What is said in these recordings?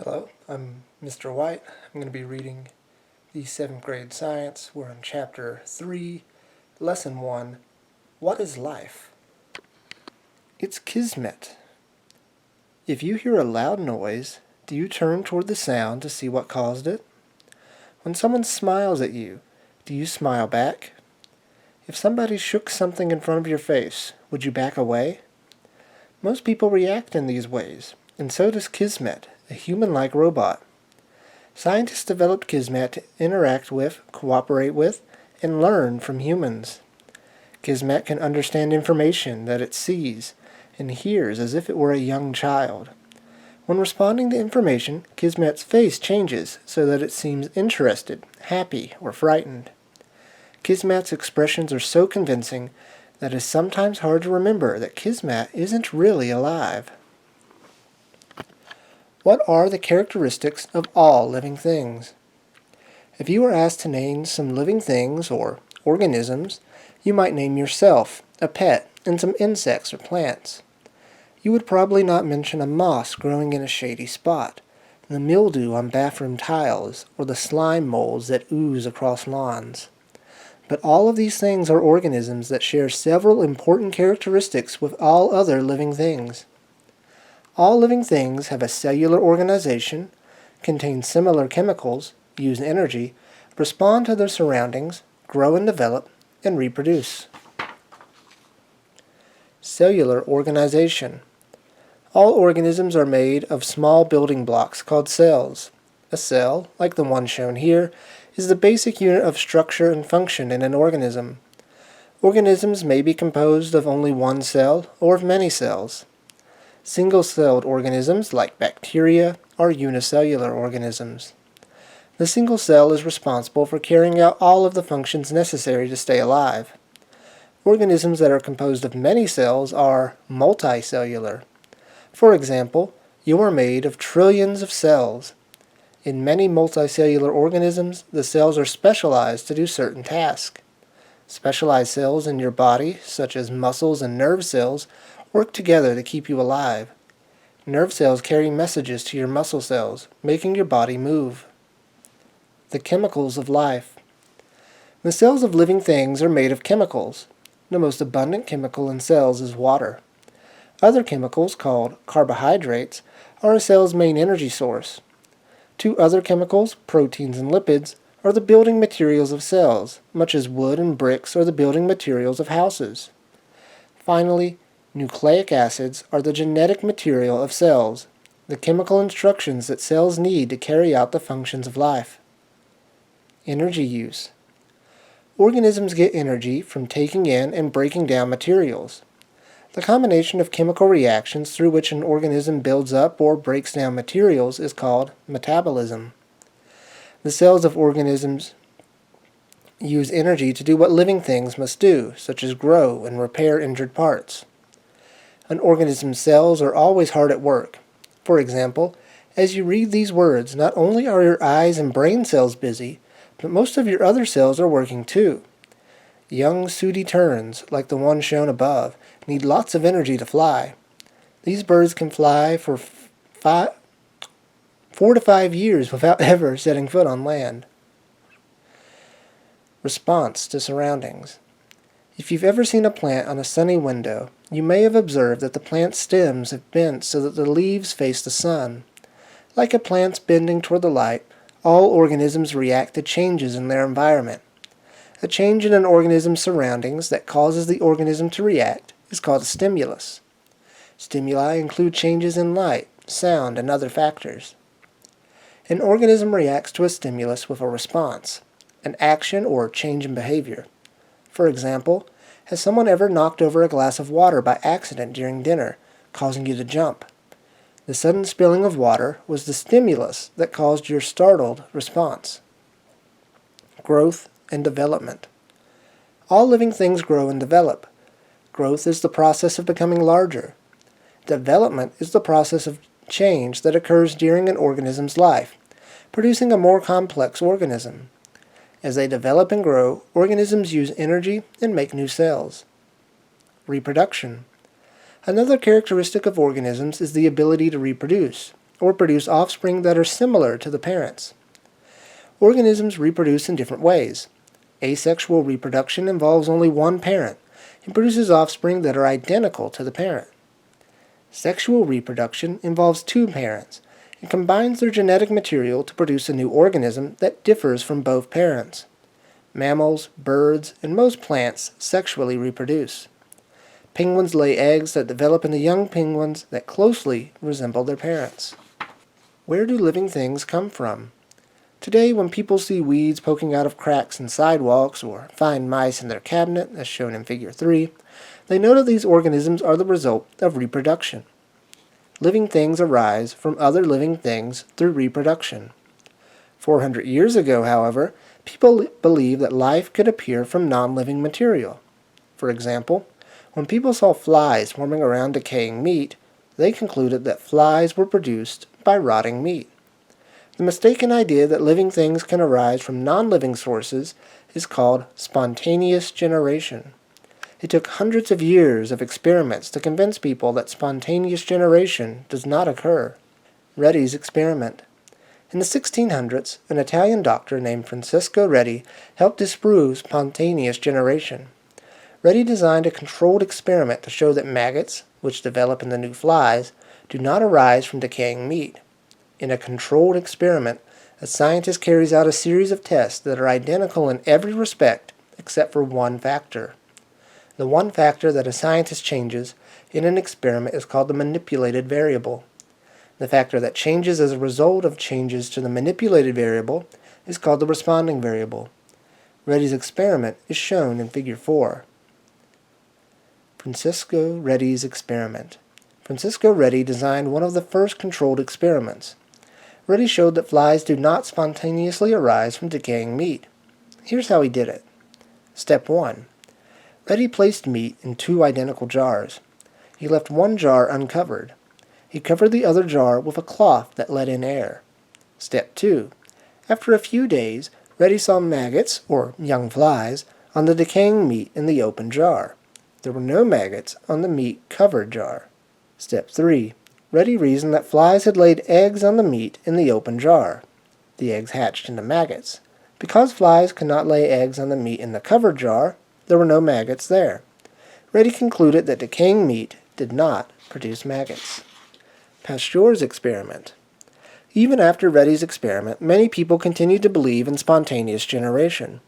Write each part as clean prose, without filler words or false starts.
Hello, I'm Mr. White. I'm going to be reading the 7th grade science. We're on chapter 3, lesson 1, What is Life? It's Kismet. If you hear a loud noise, do you turn toward the sound to see what caused it? When someone smiles at you, do you smile back? If somebody shook something in front of your face, would you back away? Most people react in these ways, and so does Kismet, a human-like robot. Scientists developed Kismet to interact with, cooperate with, and learn from humans. Kismet can understand information that it sees and hears as if it were a young child. When responding to information, Kismet's face changes so that it seems interested, happy, or frightened. Kismet's expressions are so convincing that it's sometimes hard to remember that Kismet isn't really alive. What are the characteristics of all living things? If you were asked to name some living things or organisms, you might name yourself, a pet, and some insects or plants. You would probably not mention a moss growing in a shady spot, the mildew on bathroom tiles, or the slime molds that ooze across lawns. But all of these things are organisms that share several important characteristics with all other living things. All living things have a cellular organization, contain similar chemicals, use energy, respond to their surroundings, grow and develop, and reproduce. Cellular organization. All organisms are made of small building blocks called cells. A cell, like the one shown here, is the basic unit of structure and function in an organism. Organisms may be composed of only one cell or of many cells. Single-celled organisms, like bacteria, are unicellular organisms. The single cell is responsible for carrying out all of the functions necessary to stay alive. Organisms that are composed of many cells are multicellular. For example, you are made of trillions of cells. In many multicellular organisms, the cells are specialized to do certain tasks. Specialized cells in your body, such as muscles and nerve cells, work together to keep you alive. Nerve cells carry messages to your muscle cells, making your body move. The chemicals of life. The cells of living things are made of chemicals. The most abundant chemical in cells is water. Other chemicals, called carbohydrates, are a cell's main energy source. Two other chemicals, proteins and lipids, are the building materials of cells, much as wood and bricks are the building materials of houses. Finally, nucleic acids are the genetic material of cells, the chemical instructions that cells need to carry out the functions of life. Energy use. Organisms get energy from taking in and breaking down materials. The combination of chemical reactions through which an organism builds up or breaks down materials is called metabolism. The cells of organisms use energy to do what living things must do, such as grow and repair injured parts. An organism's cells are always hard at work. For example, as you read these words, not only are your eyes and brain cells busy, but most of your other cells are working too. Young sooty terns, like the one shown above, need lots of energy to fly. These birds can fly for 4 to 5 years without ever setting foot on land. Response to surroundings. If you've ever seen a plant on a sunny window, you may have observed that the plant's stems have bent so that the leaves face the sun. Like a plant's bending toward the light, all organisms react to changes in their environment. A change in an organism's surroundings that causes the organism to react is called a stimulus. Stimuli include changes in light, sound, and other factors. An organism reacts to a stimulus with a response, an action or change in behavior. For example, has someone ever knocked over a glass of water by accident during dinner, causing you to jump? The sudden spilling of water was the stimulus that caused your startled response. Growth and development. All living things grow and develop. Growth is the process of becoming larger. Development is the process of change that occurs during an organism's life, producing a more complex organism. As they develop and grow, organisms use energy and make new cells. Reproduction. Another characteristic of organisms is the ability to reproduce. or produce offspring that are similar to the parents. Organisms reproduce in different ways. Asexual reproduction involves only one parent and produces offspring that are identical to the parent. Sexual reproduction involves two parents and combines their genetic material to produce a new organism that differs from both parents. Mammals, birds, and most plants sexually reproduce. Penguins lay eggs that develop into young penguins that closely resemble their parents. Where do living things come from? Today, when people see weeds poking out of cracks in sidewalks or find mice in their cabinet, as shown in Figure 3, they know that these organisms are the result of reproduction. Living things arise from other living things through reproduction. 400 years ago, however, people believed that life could appear from non-living material. For example, when people saw flies swarming around decaying meat, they concluded that flies were produced by rotting meat. The mistaken idea that living things can arise from non-living sources is called spontaneous generation. It took hundreds of years of experiments to convince people that spontaneous generation does not occur. Redi's experiment. In the 1600s, an Italian doctor named Francesco Redi helped disprove spontaneous generation. Redi designed a controlled experiment to show that maggots, which develop in the new flies, do not arise from decaying meat. In a controlled experiment, a scientist carries out a series of tests that are identical in every respect except for one factor. The one factor that a scientist changes in an experiment is called the manipulated variable. The factor that changes as a result of changes to the manipulated variable is called the responding variable. Redi's experiment is shown in Figure 4. Francesco Redi's experiment. Francesco Redi designed one of the first controlled experiments. Redi showed that flies do not spontaneously arise from decaying meat. Here's how he did it. Step 1. Redi placed meat in two identical jars. He left one jar uncovered. He covered the other jar with a cloth that let in air. Step 2. After a few days, Redi saw maggots, or young flies, on the decaying meat in the open jar. There were no maggots on the meat-covered jar. Step 3. Redi reasoned that flies had laid eggs on the meat in the open jar. The eggs hatched into maggots. Because flies could not lay eggs on the meat in the covered jar, there were no maggots there. Redi concluded that decaying meat did not produce maggots. Pasteur's experiment. Even after Redi's experiment, many people continued to believe in spontaneous generation.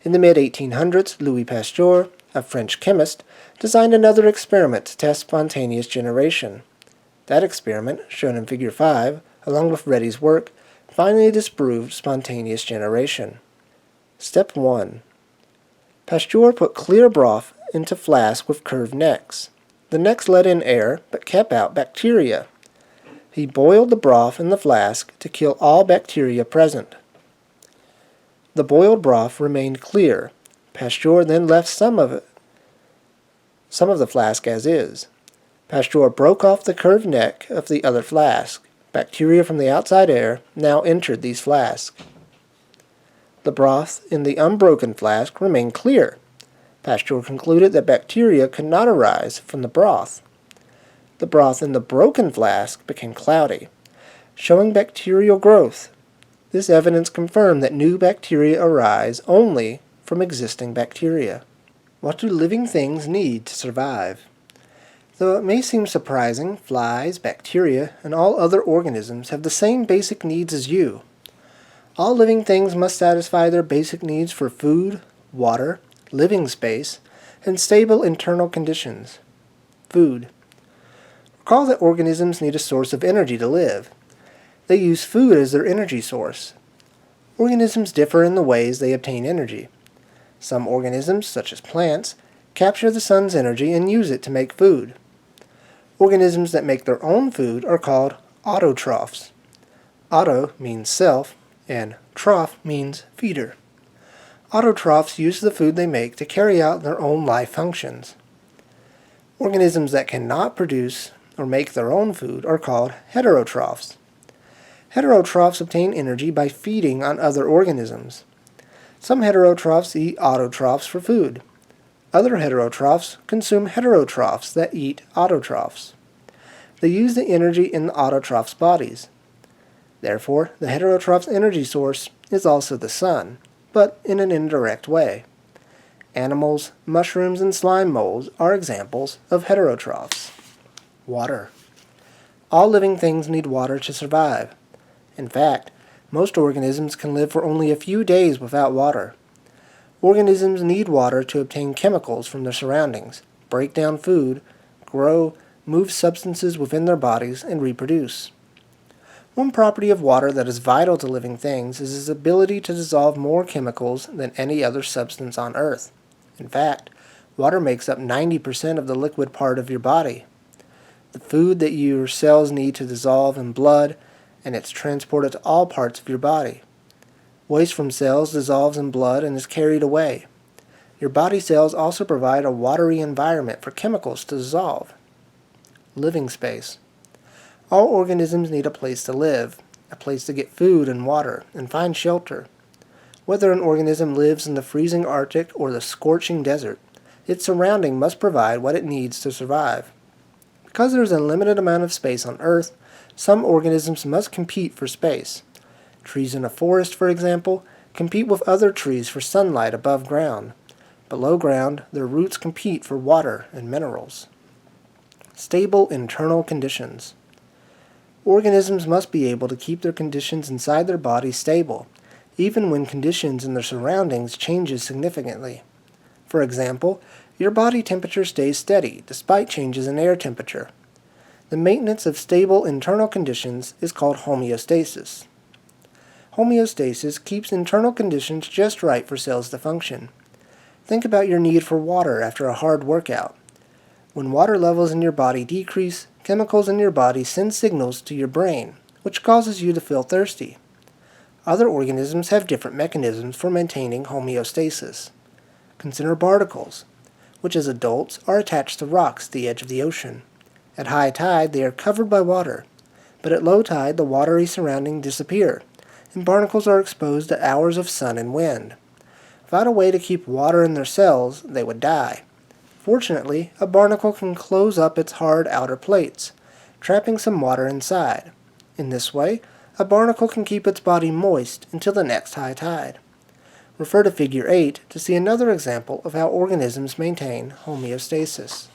In the mid-1800s, Louis Pasteur, a French chemist, designed another experiment to test spontaneous generation. That experiment, shown in Figure 5, along with Redi's work, finally disproved spontaneous generation. Step 1. Pasteur put clear broth into flasks with curved necks. The necks let in air, but kept out bacteria. He boiled the broth in the flask to kill all bacteria present. The boiled broth remained clear. Pasteur then left some of the flask as is. Pasteur broke off the curved neck of the other flask. Bacteria from the outside air now entered these flasks. The broth in the unbroken flask remained clear. Pasteur concluded that bacteria could not arise from the broth. The broth in the broken flask became cloudy, showing bacterial growth. This evidence confirmed that new bacteria arise only from existing bacteria. What do living things need to survive? Though it may seem surprising, flies, bacteria, and all other organisms have the same basic needs as you. All living things must satisfy their basic needs for food, water, living space, and stable internal conditions. Food. Recall that organisms need a source of energy to live. They use food as their energy source. Organisms differ in the ways they obtain energy. Some organisms, such as plants, capture the sun's energy and use it to make food. Organisms that make their own food are called autotrophs. Auto means self, and troph means feeder. Autotrophs use the food they make to carry out their own life functions. Organisms that cannot produce or make their own food are called heterotrophs. Heterotrophs obtain energy by feeding on other organisms. Some heterotrophs eat autotrophs for food. Other heterotrophs consume heterotrophs that eat autotrophs. They use the energy in the autotrophs' bodies. Therefore, the heterotroph's energy source is also the sun, but in an indirect way. Animals, mushrooms, and slime molds are examples of heterotrophs. Water. All living things need water to survive. In fact, most organisms can live for only a few days without water. Organisms need water to obtain chemicals from their surroundings, break down food, grow, move substances within their bodies, and reproduce. One property of water that is vital to living things is its ability to dissolve more chemicals than any other substance on Earth. In fact, water makes up 90% of the liquid part of your body. The food that your cells need to dissolve in blood, and it's transported to all parts of your body. Waste from cells dissolves in blood and is carried away. Your body cells also provide a watery environment for chemicals to dissolve. Living space. All organisms need a place to live, a place to get food and water, and find shelter. Whether an organism lives in the freezing Arctic or the scorching desert, its surrounding must provide what it needs to survive. Because there is a limited amount of space on Earth, some organisms must compete for space. Trees in a forest, for example, compete with other trees for sunlight above ground. Below ground, their roots compete for water and minerals. Stable internal conditions. Organisms must be able to keep their conditions inside their body stable, even when conditions in their surroundings changes significantly. For example, your body temperature stays steady despite changes in air temperature. The maintenance of stable internal conditions is called homeostasis. Homeostasis keeps internal conditions just right for cells to function. Think about your need for water after a hard workout. When water levels in your body decrease, chemicals in your body send signals to your brain, which causes you to feel thirsty. Other organisms have different mechanisms for maintaining homeostasis. Consider barnacles, which as adults are attached to rocks at the edge of the ocean. At high tide, they are covered by water, but at low tide, the watery surrounding disappear, and barnacles are exposed to hours of sun and wind. Without a way to keep water in their cells, they would die. Fortunately, a barnacle can close up its hard outer plates, trapping some water inside. In this way, a barnacle can keep its body moist until the next high tide. Refer to Figure 8 to see another example of how organisms maintain homeostasis.